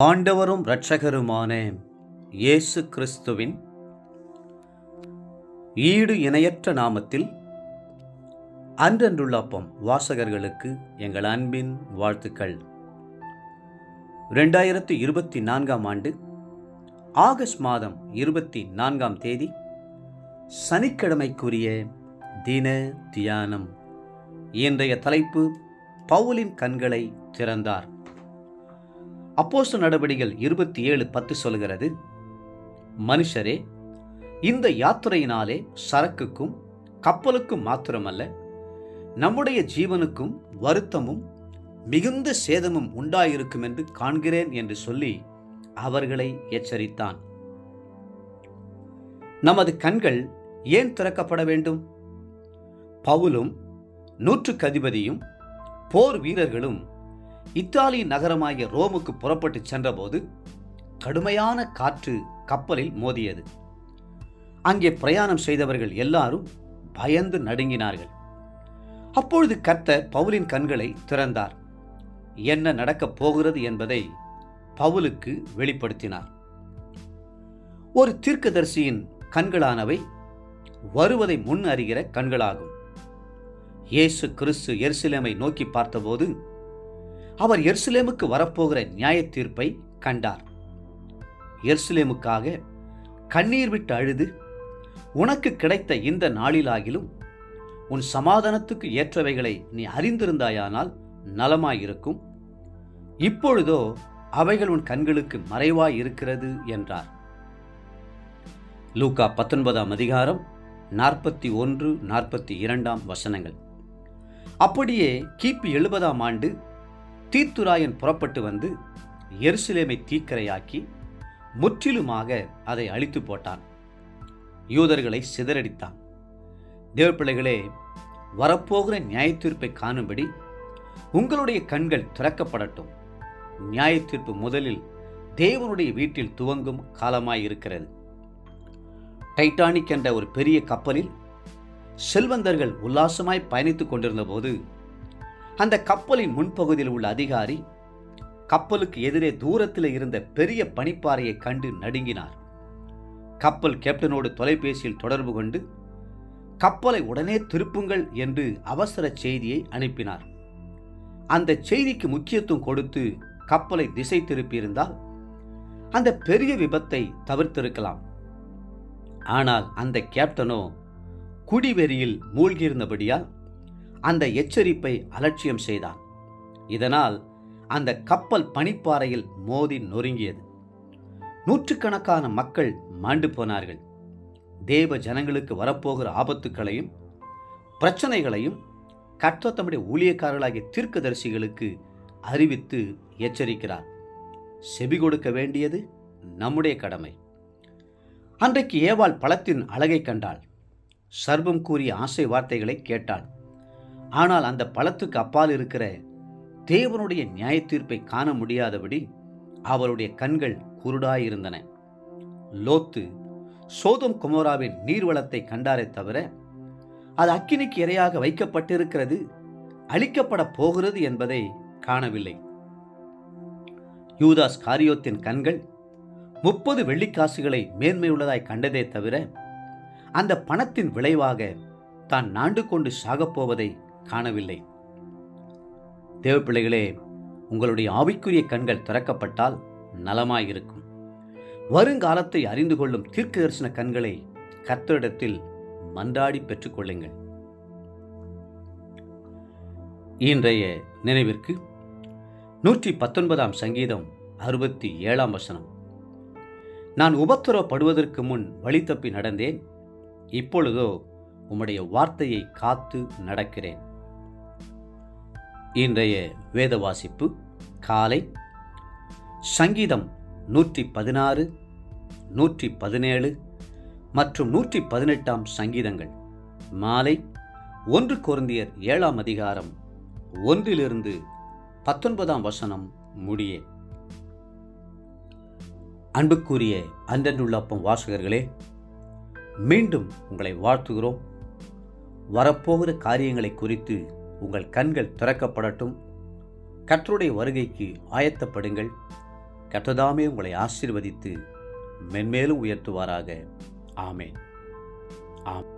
ஆண்டவரும் இரட்சகருமான இயேசு கிறிஸ்துவின் ஈடு இணையற்ற நாமத்தில் அன்றன்றுள்ள அப்பம் வாசகர்களுக்கு எங்கள் அன்பின் வாழ்த்துக்கள். 2024 ஆண்டு ஆகஸ்ட் மாதம் 24 தேதி சனிக்கிழமைக்குரிய தின தியானம். இன்றைய தலைப்பு பவுலின் கண்களை திறந்தார். அப்போஸ்தலர் நடவடிக்கைகள் 27:10 சொல்கிறது, மனுஷரே, இந்த யாத்திரையினாலே சரக்குக்கும் கப்பலுக்கும் மாத்திரமல்ல, நம்முடைய ஜீவனுக்கும் வருத்தமும் மிகுந்த சேதமும் உண்டாயிருக்கும் என்று காண்கிறேன் என்று சொல்லி அவர்களை எச்சரித்தான். நமது கண்கள் ஏன் திறக்கப்பட வேண்டும்? பவுலும் நூற்றுக்கு அதிபதியும் போர் வீரர்களும் இத்தாலி நகரமாகிய ரோமுக்கு புறப்பட்டு சென்றபோது கடுமையான காற்று கப்பலில் மோதியது. அங்கே பிரயாணம் செய்தவர்கள் எல்லாரும் பயந்து நடுங்கினார்கள். அப்பொழுது கர்த்தர் பவுலின் கண்களை திறந்தார். என்ன நடக்கப் போகிறது என்பதை பவுலுக்கு வெளிப்படுத்தினார். ஒரு தீர்க்கதரிசியின் கண்களானவை வருவதை முன் அறிகிற கண்களாகும். இயேசு கிறிஸ்து எருசலேமை நோக்கி பார்த்தபோது அவர் எருசலேமுக்கு வரப்போகிற நியாய தீர்ப்பை கண்டார். எருசலேமுக்காக கண்ணீர் விட்டு அழுது, உனக்கு கிடைத்த இந்த நாளிலாகிலும் உன் சமாதானத்துக்கு ஏற்றவைகளை நீ அறிந்திருந்தாயானால் நலமாயிருக்கும், இப்பொழுதோ அவைகள் உன் கண்களுக்கு மறைவாய் இருக்கிறது என்றார். லூக்கா 19 41-42 வசனங்கள். அப்படியே கிபி 70 ஆண்டு தீத்துராயன் புறப்பட்டு வந்து எருசலேமை தீக்கிரையாக்கி முற்றிலுமாக அதை அழித்து போட்டான். யூதர்களை சிதறடித்தான். தேவப்பிள்ளைகளே, வரப்போகிற நியாயத்தீர்ப்பை காணும்படி உங்களுடைய கண்கள் திறக்கப்படட்டும். நியாயத்தீர்ப்பு முதலில் தேவனுடைய வீட்டில் துவங்கும் காலமாயிருக்கிறது. டைட்டானிக் என்ற ஒரு பெரிய கப்பலில் செல்வந்தர்கள் உல்லாசமாய் பயணித்துக் கொண்டிருந்த போது அந்த கப்பலின் முன்பகுதியில் உள்ள அதிகாரி கப்பலுக்கு எதிரே தூரத்தில் இருந்த பெரிய பனிப்பாறையை கண்டு நடுங்கினார். கப்பல் கேப்டனோடு தொலைபேசியில் தொடர்பு கொண்டு கப்பலை உடனே திருப்புங்கள் என்று அவசர செய்தியை அனுப்பினார். அந்த செய்திக்கு முக்கியத்துவம் கொடுத்து கப்பலை திசை திருப்பியிருந்தால் அந்த பெரிய விபத்தை தவிர்த்திருக்கலாம். ஆனால் அந்த கேப்டனோ குடிவெறியில் மூழ்கியிருந்தபடியால் அந்த எச்சரிப்பை அலட்சியம் செய்தான். இதனால் அந்த கப்பல் பனிப்பாறையில் மோதி நொறுங்கியது. நூற்றுக்கணக்கான மக்கள் மாண்டு போனார்கள். தேவ ஜனங்களுக்கு வரப்போகிற ஆபத்துக்களையும் பிரச்சனைகளையும் கர்த்தர் தம்முடைய ஊழியக்காரர்களாகிய தீர்க்கதரிசிகளுக்கு அறிவித்து எச்சரிக்கிறார். செவி கொடுக்க வேண்டியது நம்முடைய கடமை. அன்றைக்கு ஏவாள் பழத்தின் அழகை கண்டாள். சர்வம் கூறிய ஆசை வார்த்தைகளை கேட்டாள். ஆனால் அந்த பழத்துக்கு அப்பால் இருக்கிற தேவனுடைய நியாய தீர்ப்பை காண முடியாதபடி அவருடைய கண்கள் குருடாயிருந்தன. லோத்து சோதோம் கொமோராவின் நீர்வளத்தை கண்டாரே தவிர அது அக்கினிக்கு இரையாக வைக்கப்பட்டிருக்கிறது, அழிக்கப்பட போகிறது என்பதை காணவில்லை. யூதாஸ் காரியோத்தின் கண்கள் 30 வெள்ளிக்காசுகளை மேன்மையுள்ளதாய் கண்டதே தவிர அந்த பணத்தின் விளைவாக தான் நாண்டு கொண்டு சாகப்போவதை காணவில்லை. தேவப்பிள்ளைகளே, உங்களுடைய ஆவிக்குரிய கண்கள் திறக்கப்பட்டால் நலமாயிருக்கும். வருங்காலத்தை அறிந்து கொள்ளும் தீர்க்க தரிசன கண்களை கர்த்தரிடத்தில் மன்றாடி பெற்றுக்கொள்ளுங்கள். இன்றைய நினைவிற்கு 119 சங்கீதம் 67 வசனம். நான் உபத்திரவப்படுவதற்கு முன் வழி தப்பி நடந்தேன், இப்பொழுதோ உம்முடைய வார்த்தையை காத்து நடக்கிறேன். இன்றைய வேத வாசிப்பு காலை சங்கீதம் 116, 117 மற்றும் 118 சங்கீதங்கள். மாலை 1 கொரிந்தியர் 7 1-19 வசனம் முடிய. அன்புக்குரிய அன்றன்றுள்ள அப்பம் வாசகர்களே, மீண்டும் உங்களை வாழ்த்துகிறோம். வரப்போகிற காரியங்களை குறித்து உங்கள் கண்கள் திறக்கப்படட்டும். கர்த்தருடைய வருகைக்கு ஆயத்தப்படுங்கள். கர்த்ததாமே உங்களை ஆசீர்வதித்து மென்மேலும் உயர்த்துவாராக. ஆமென். ஆம்.